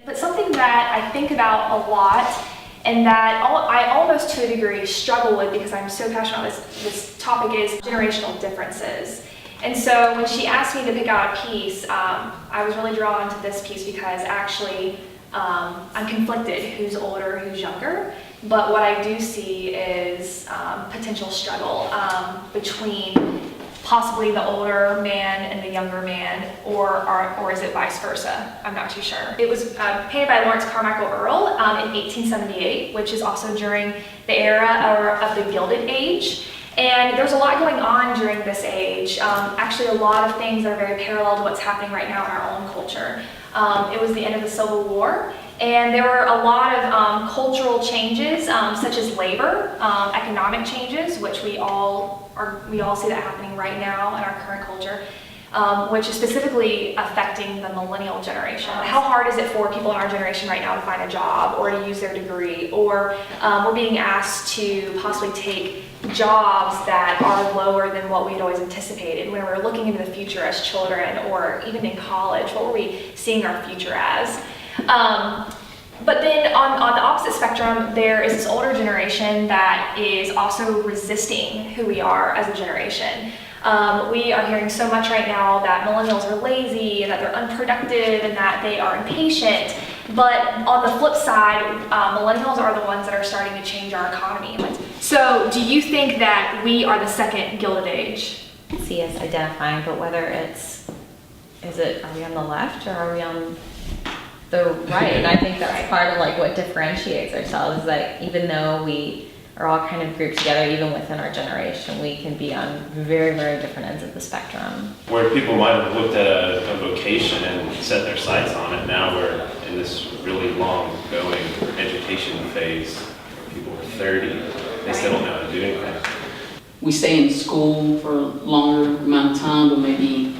But something that I think about a lot and that I almost to a degree struggle with because I'm so passionate about this topic is generational differences. And so when she asked me to pick out a piece, I was really drawn to this piece because actually I'm conflicted who's older, who's younger. But what I do see is potential struggle between possibly the older man and the younger man, or is it vice versa? I'm not too sure. It was painted by Lawrence Carmichael Earl in 1878, which is also during the era of the Gilded Age. And there's a lot going on during this age. Actually, a lot of things that are very parallel to what's happening right now in our own culture. It was the end of the Civil War, and there were a lot of cultural changes, such as labor, economic changes, which we all see that happening right now in our current culture, which is specifically affecting the millennial generation. How hard is it for people in our generation right now to find a job or to use their degree, or we're being asked to possibly take jobs that are lower than what we'd always anticipated when we're looking into the future as children, or even in college, what were we seeing our future as? But then on the opposite spectrum, there is this older generation that is also resisting who we are as a generation. We are hearing so much right now that millennials are lazy and that they're unproductive and that they are impatient. But on the flip side, millennials are the ones that are starting to change our economy. So do you think that we are the second Gilded Age? I see us identifying, but whether are we on the left or are we on the right? And I think that's part of like what differentiates ourselves, is that even though we are all kind of grouped together, even within our generation, we can be on very, very different ends of the spectrum. Where people might have looked at a vocation and set their sights on it, now we're in this really long going education phase. People are 30, they still don't know how to do anything. We stay in school for a longer amount of time, but maybe,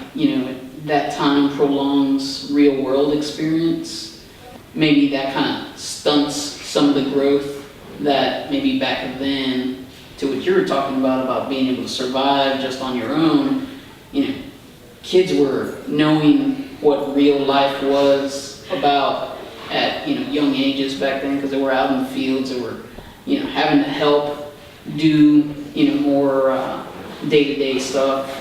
that time prolongs real world experience. Maybe that kind of stunts some of the growth that maybe back then, to what you were talking about being able to survive just on your own, kids were knowing what real life was about at, young ages back then, because they were out in the fields, they were, having to help do, more day-to-day stuff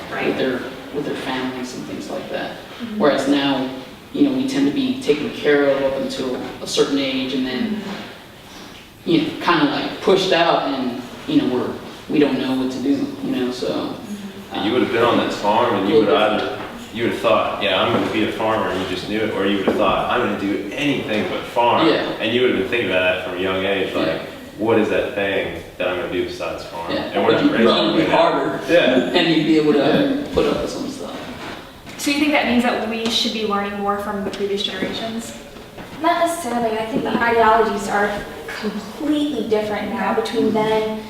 with their families and things like that. Mm-hmm. Whereas now, we tend to be taken care of up until a certain age, and then, kind of like pushed out, and we don't know what to do, so. You would have been on that farm, and you would have thought, yeah, I'm going to be a farmer, and you just knew it, or you would have thought, I'm going to do anything but farm. Yeah. And you would have been thinking about that from a young age, like, what is that thing that I'm going to do besides farm? Yeah. And we're not raised on it. It'd be harder. Yeah. And you'd be able to put up with some stuff. So you think that means that we should be learning more from the previous generations? Not necessarily. I think the ideologies are completely different now between then,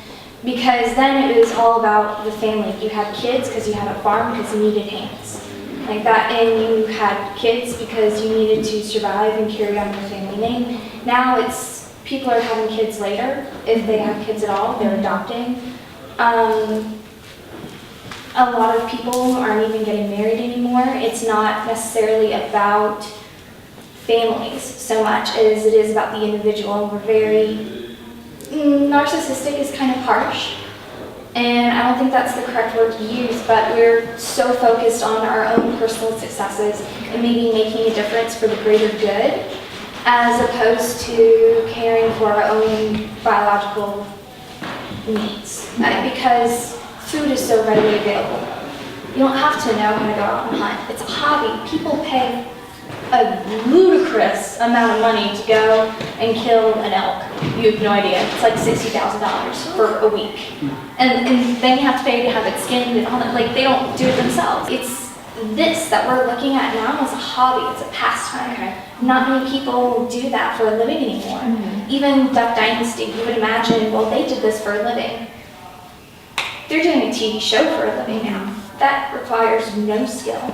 because then it was all about the family. You had kids because you had a farm because you needed hands like that, and you had kids because you needed to survive and carry on your family name. Now it's people are having kids later, if they have kids at all. They're adopting. A lot of people aren't even getting married anymore. It's not necessarily about families so much as it is about the individual. We're very narcissistic is kind of harsh, and I don't think that's the correct word to use, but we're so focused on our own personal successes and maybe making a difference for the greater good, as opposed to caring for our own biological needs. Because food is so readily available. You don't have to know how to go out and hunt. It's a hobby. People pay a ludicrous amount of money to go and kill an elk. You have no idea. It's like $60,000 for a week. And then you have to pay to have it skinned and all that. Like, they don't do it themselves. It's this that we're looking at now is a hobby. It's a pastime. Okay. Not many people do that for a living anymore. Mm-hmm. Even Duck Dynasty, you would imagine, well, they did this for a living. They're doing a TV show for a living now. That requires no skill.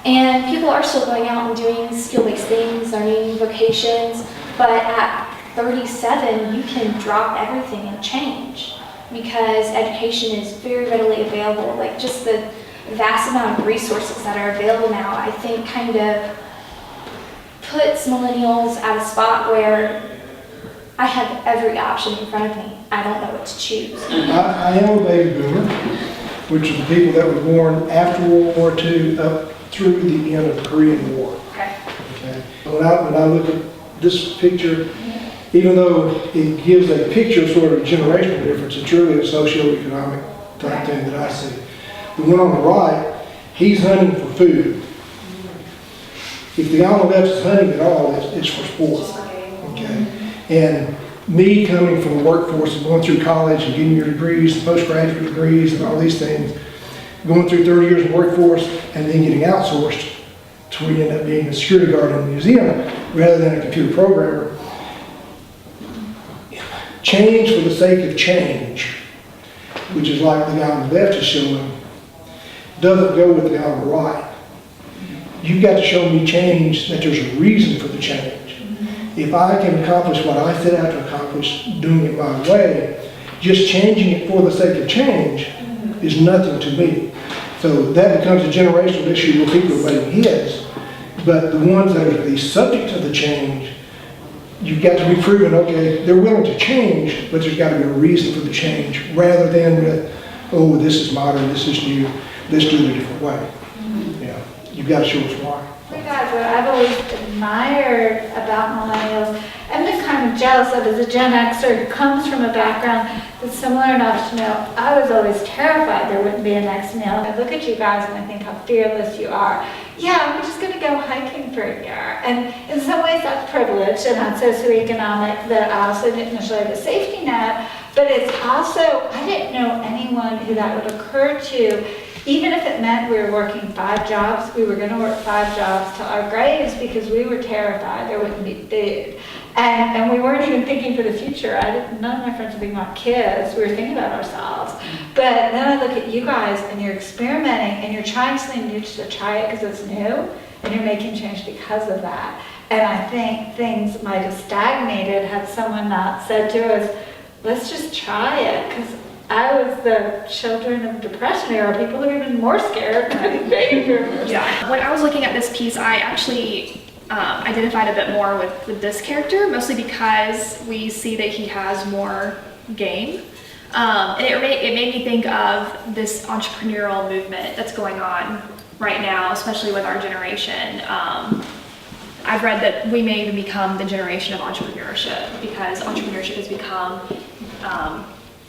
And people are still going out and doing skill-based things, learning vocations, but at 37, you can drop everything and change, because education is very readily available. Like, just the vast amount of resources that are available now, I think kind of puts millennials at a spot where I have every option in front of me. I don't know what to choose. I am a baby boomer, which are the people that were born after World War II up through the end of the Korean War. Okay. Okay. When I look at this picture, even though it gives a picture of sort of a generational difference, it's really a socioeconomic type thing that I see. The one on the right, he's hunting for food. If the guy on the left is hunting at all, it's for sport. Okay. And me coming from the workforce and going through college and getting your degrees, postgraduate degrees and all these things, going through 30 years of workforce and then getting outsourced to where you end up being a security guard in a museum rather than a computer programmer. Change for the sake of change, which is like the guy on the left is showing, doesn't go with the guy on the right. You've got to show me change, that there's a reason for the change. If I can accomplish what I set out to accomplish doing it my way, just changing it for the sake of change is nothing to me. So that becomes a generational issue where people are letting heads. But the ones that are the subject of the change, you've got to be proven, okay, they're willing to change, but there's got to be a reason for the change rather than with, oh, this is modern, this is new, let's do it a different way. Yeah, you've got to show us why. Oh my God, what I've always admired about millennials, I've been kind of jealous of as a Gen Xer who comes from a background that's similar enough to know I was always terrified there wouldn't be a next meal. I look at you guys and I think how fearless you are. Yeah, we're just going to go hiking for a year. And in some ways that's privilege and that's socioeconomic, that I also didn't necessarily have a safety net, but it's also, I didn't know anyone who that would occur to. Even if it meant we were working 5 jobs, we were going to work 5 jobs till our graves because we were terrified there wouldn't be food. And we weren't even thinking for the future. None of my friends were thinking about kids. We were thinking about ourselves. But then I look at you guys and you're experimenting and you're trying something new to try it because it's new and you're making change because of that. And I think things might have stagnated had someone not said to us, let's just try it. Because I was the children of Depression era. People are even more scared than baby boomers. Yeah. When I was looking at this piece, I actually identified a bit more with this character, mostly because we see that he has more game. And it made me think of this entrepreneurial movement that's going on right now, especially with our generation. I've read that we may even become the generation of entrepreneurship because entrepreneurship has become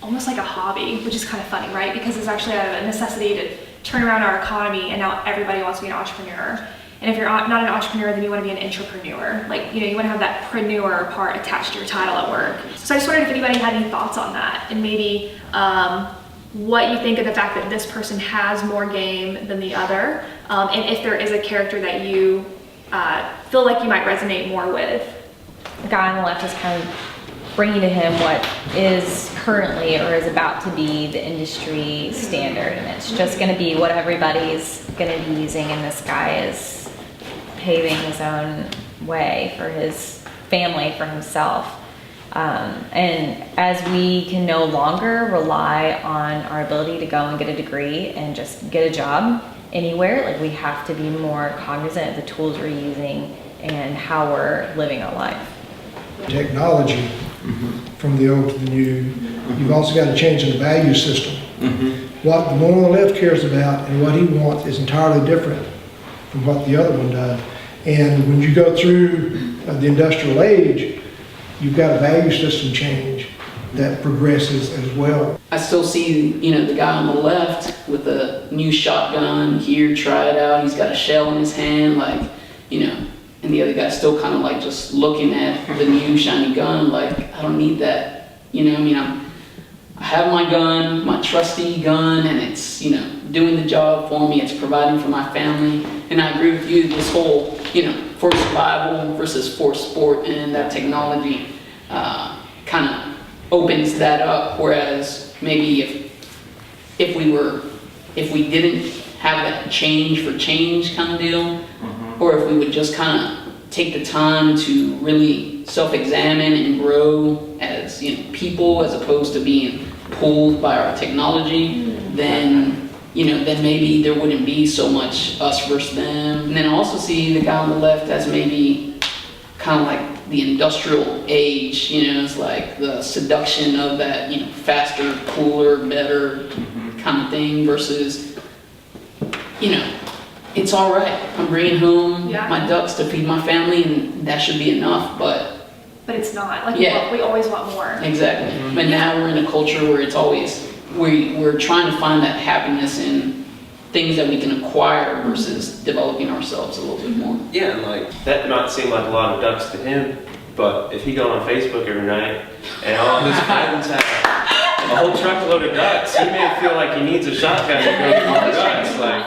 almost like a hobby, which is kind of funny, right? Because it's actually a necessity to turn around our economy, and now everybody wants to be an entrepreneur. And if you're not an entrepreneur, then you want to be an intrapreneur. Like, you want to have that preneur part attached to your title at work. So I just wondered if anybody had any thoughts on that, and maybe what you think of the fact that this person has more game than the other, and if there is a character that you feel like you might resonate more with. The guy on the left is kind of bringing to him what is currently or is about to be the industry standard, and it's just going to be what everybody's going to be using, and this guy is paving his own way for his family, for himself. And as we can no longer rely on our ability to go and get a degree and just get a job anywhere, like we have to be more cognizant of the tools we're using and how we're living our life. Technology, from the old to the new. You've also got to change the value system. What the one on the left cares about and what he wants is entirely different from what the other one does. And when you go through the industrial age, you've got a value system change that progresses as well. I still see, the guy on the left with a new shotgun here, try it out. He's got a shell in his hand, and the other guy's still kind of like just looking at the new shiny gun, like, I don't need that. I have my gun, my trusty gun, and it's, doing the job for me. It's providing for my family. And I agree with you, this whole, for survival versus for sport, and that technology kind of opens that up. Whereas maybe if we didn't have that change for change kind of deal, or if we would just kind of take the time to really self-examine and grow as people, as opposed to being pulled by our technology, then maybe there wouldn't be so much us versus them. And then I also see the guy on the left as maybe kind of like the industrial age, you know, it's like the seduction of that, you know, faster, cooler, better kind of thing versus, you know, it's all right. I'm bringing home Yeah. my ducks to feed my family, and that should be enough, but But it's not, like, Yeah. we always want more. exactly. But now we're in a culture where it's always, we're trying to find that happiness in things that we can acquire versus developing ourselves a little bit more. Yeah, and like, that might seem like a lot of ducks to him, but if he go on Facebook every night and all his friends have a whole truckload of ducks, he may feel like he needs a shotgun to go kill ducks, like.